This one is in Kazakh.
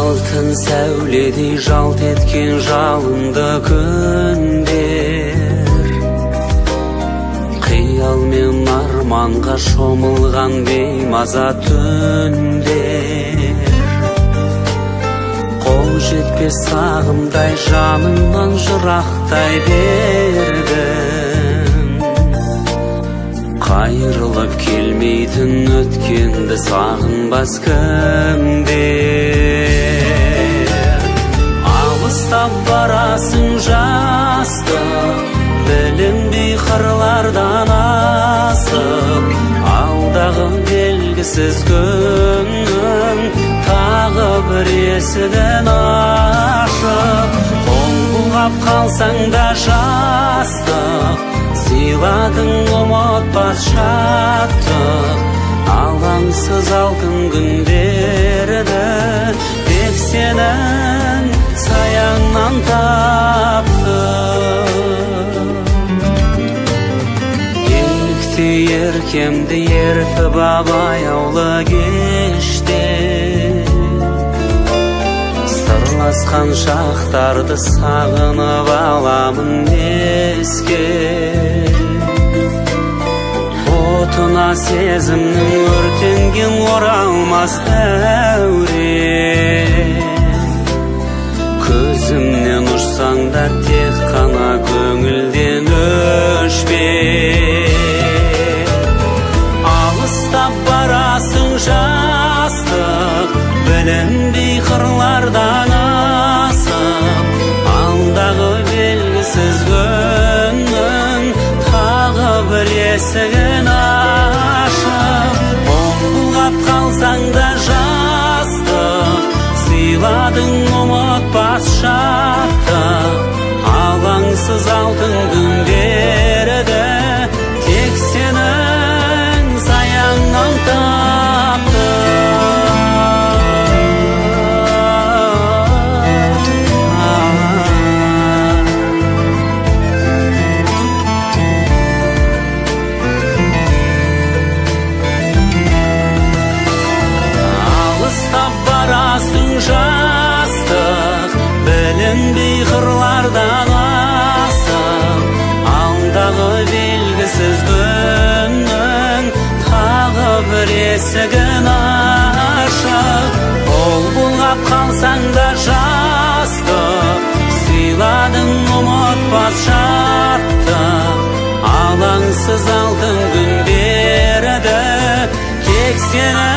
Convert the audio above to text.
Altın сәуледей жалт etken жалынды күндер, қиял мен арманға шомылған беймаза түндер. Қол жетпес сағымдай жаныңнан жырақтай бердім. Қайрылып келмейтін өткенді сағынбас кімдер. Алыстап барасың жастық, білінбей қырлардан асып, алдағы белгісіз күннің тағы бір есігін ашып. Қол бұлғап қалсаң да жастық, сыйладың ұмытпас шаттық. Алаңсыз алтын күндерді тек сенің саяңнан таптым. Елікті еркемді ертіп аяулы кеште, сырласқан шақтарды сағынып аламын еске. Отына сезімнің өртенген оралмас дәурен. Көзімнен ұшсаң да тек қана көңілден өшпе. Алыстап барасың жастық, білінбей қырлардан асып, алдағы белгісіз күннің тағы бір есігін ашып. Қол бұлғап қалсаң да жастық, сыйладың ұмытпас шаттық. Алаңсыз алтын күндерді тек сенің саяңнан жастық, білінбей қырлардан асып, алдағы белгісіз күннің тағы бір есігін ашып. Қол бұлғап қалсаң да жастық, сыйладың ұмытпас шаттық. Алаңсыз алтын күндерді тек сені